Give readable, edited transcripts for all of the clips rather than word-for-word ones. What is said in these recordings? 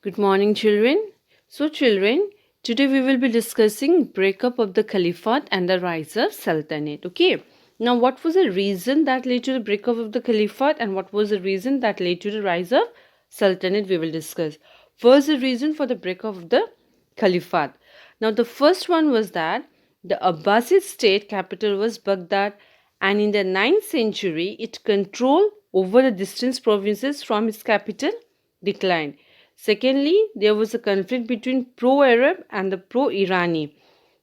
Good morning, children. So, children, today we will be discussing breakup of the Caliphate and the rise of Sultanate. Okay. Now, what was the reason that led to the breakup of the Caliphate and what was the reason that led to the rise of Sultanate? We will discuss. First, the reason for the breakup of the Caliphate. Now, the first one was that the Abbasid state capital was Baghdad, and in the 9th century, its control over the distant provinces from its capital declined. Secondly, there was a conflict between pro-Arab and the pro-Irani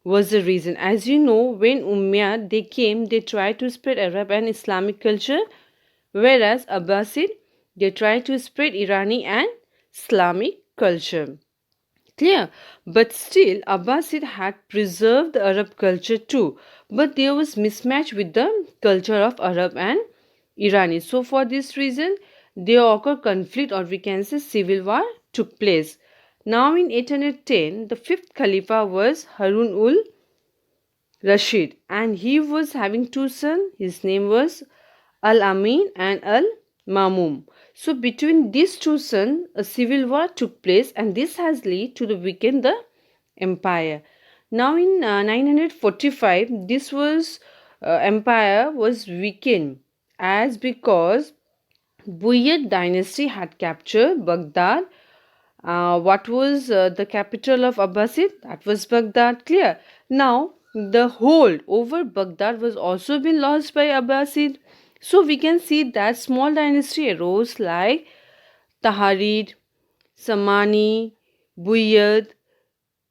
was the reason. As you know, when Umayyad they came, they tried to spread Arab and Islamic culture, whereas Abbasid they tried to spread Irani and Islamic culture. Clear? But still, Abbasid had preserved the Arab culture too. But there was mismatch with the culture of Arab and Irani. So for this reason, there occurred conflict, or we can say civil war took place. Now in 810, the fifth Khalifa was Harun ul Rashid, and he was having two sons. His name was Al Amin and Al Mamum. So between these two sons, a civil war took place, and this has led to the weaken the empire. Now in 945, this was empire was weakened as because Buyid dynasty had captured Baghdad. What was the capital of Abbasid? That was Baghdad. Clear. Now the hold over Baghdad was also been lost by Abbasid. So we can see that small dynasty arose like Taharid, Samani, Buyid,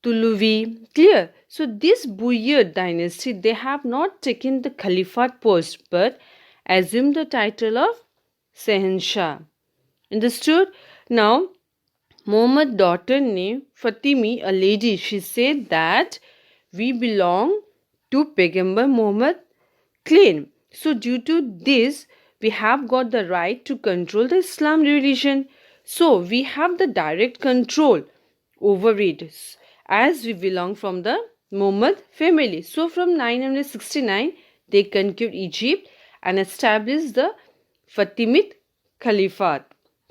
Tuluvi. Clear. So this Buyid dynasty, they have not taken the Caliphate post but assumed the title of Sehenshah. Understood? Now, Muhammad's daughter named Fatimi, a lady, she said that we belong to Pegambar Muhammad clan. So due to this, we have got the right to control the Islam religion. So we have the direct control over it as we belong from the Muhammad family. So from 969, they conquered Egypt and established the Fatimid Caliphate.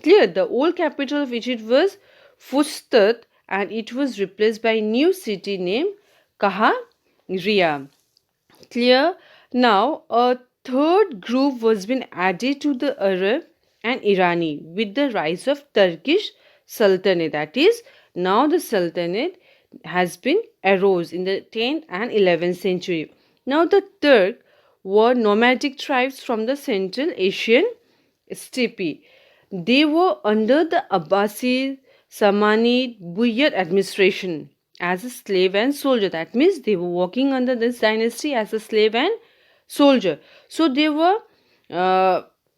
Clear, the old capital of Egypt was Fustat and it was replaced by a new city named Kahariya. Clear. Now, a third group was been added to the Arab and Irani with the rise of Turkish Sultanate. That is, now the Sultanate has been arose in the 10th and 11th century. Now, the Turk were nomadic tribes from the Central Asian steppe. They were under the Abbasid, Samanid, Buyid administration as a slave and soldier. That means they were working under this dynasty as a slave and soldier. So they were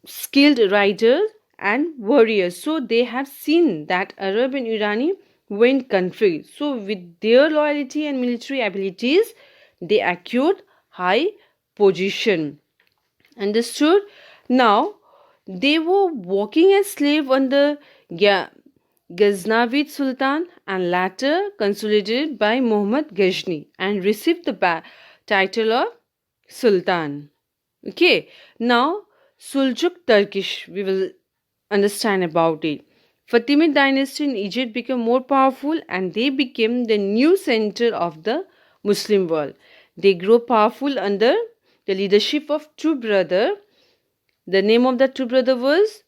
skilled riders and warriors. So they have seen that Arab and Irani were in conflict. So with their loyalty and military abilities, they acquired high position. Understood? Now, they were working as slave under Ghaznavid Sultan and later consolidated by Muhammad Ghazni and received the title of Sultan. Okay, now Seljuk Turkish, we will understand about it. Fatimid dynasty in Egypt became more powerful and they became the new center of the Muslim world. They grew powerful under the leadership of two brothers. The name of the two brothers was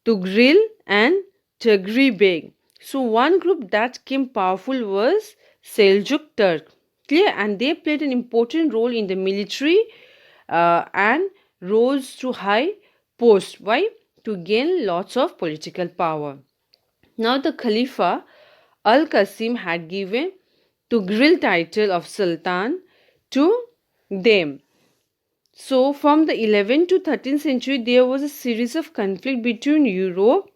Tugril and Tagri Beg. So one group that came powerful was Seljuk Turk. Clear? And they played an important role in the military and rose to high posts. Why? To gain lots of political power. Now the Khalifa Al-Qasim had given Tugril title of Sultan to them. So from the 11th to 13th century, there was a series of conflict between Europe,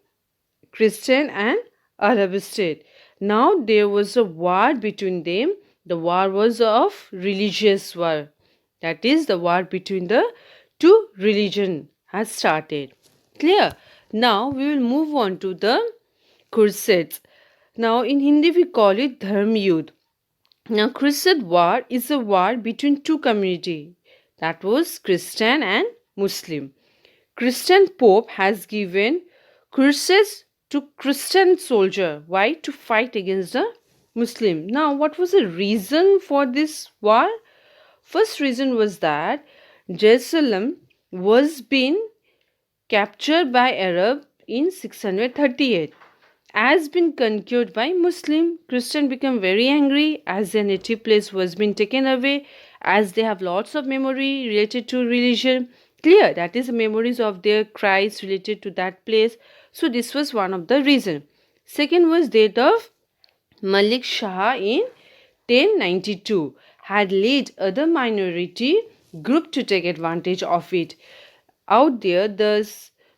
Christian and Arab state. Now there was a war between them. The war was of religious war. That is, the war between the two religions has started. Clear? Now we will move on to the Crusades. Now in Hindi we call it Dharm Yudh. Now Crusade war is a war between two communities. That was Christian and Muslim. Christian Pope has given crusades to Christian soldier. Why? To fight against the Muslim. Now, what was the reason for this war? First reason was that Jerusalem was being captured by Arab in 638. As been conquered by Muslim, Christian become very angry as their native place was being taken away, as they have lots of memory related to religion. Clear, that is memories of their cries related to that place. So this was one of the reason. Second was death of Malik Shah in 1092 had led other minority group to take advantage of it. Out there, the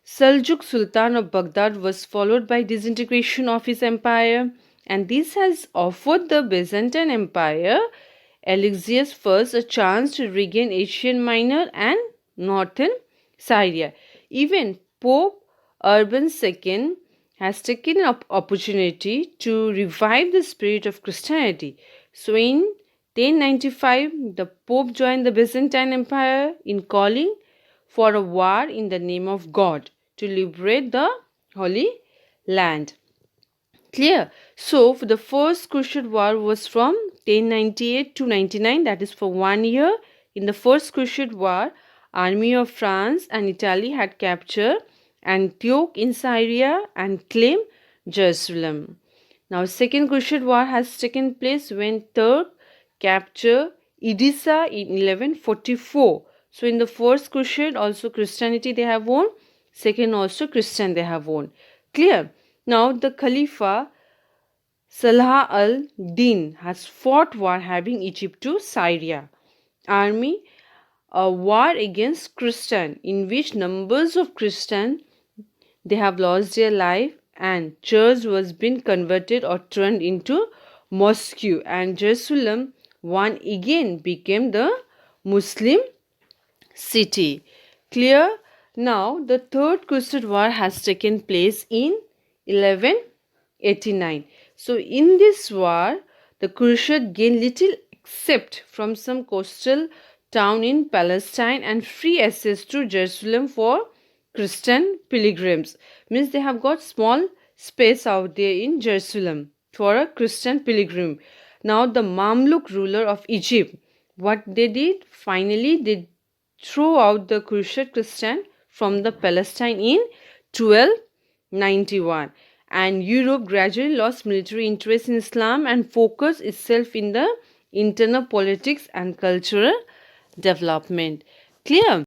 Seljuk Sultan of Baghdad was followed by disintegration of his empire, and this has offered the Byzantine Empire Alexius I a chance to regain Asian Minor and northern Syria. Even Pope Urban II has taken an opportunity to revive the spirit of Christianity. So in 1095, the Pope joined the Byzantine Empire in calling for a war in the name of God to liberate the Holy Land. Clear? So, for the first Crusade War was from 1098 to 99, that is for 1 year. In the first Crusade War, army of France and Italy had captured Antioch in Syria and claimed Jerusalem. Now, second Crusade War has taken place when Turk captured Edessa in 1144. So, in the first Crusade, also Christianity they have won. Second, also Christian they have won. Clear? Now, the Khalifa Salah al-Din has fought war having Egypt to Syria. Army, a war against Christian in which numbers of Christian they have lost their life and church was been converted or turned into mosque, and Jerusalem once again became the Muslim city. Clear? Now, the Third Crusade War has taken place in 1189. So, in this war, the Crusade gained little except from some coastal town in Palestine and free access to Jerusalem for Christian pilgrims. Means they have got small space out there in Jerusalem for a Christian pilgrim. Now, the Mamluk ruler of Egypt, what they did? Finally, they threw out the Crusade Christian from the Palestine in 1291, and Europe gradually lost military interest in Islam and focused itself in the internal politics and cultural development. Clear?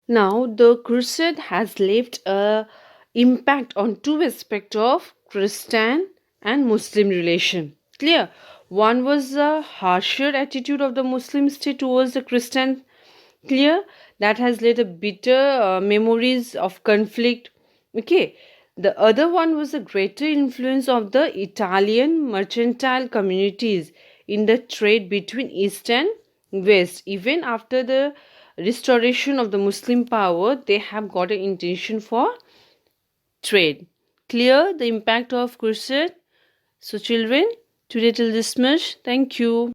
Now, the Crusade has left a impact on two aspects of Christian and Muslim relation. Clear? One was the harsher attitude of the Muslim state towards the Christian. Clear? That has led a bitter memories of conflict. Okay. The other one was the greater influence of the Italian mercantile communities in the trade between East and West. Even after the restoration of the Muslim power, they have got an intention for trade. Clear the impact of Crusade? So children, today till this much. Thank you.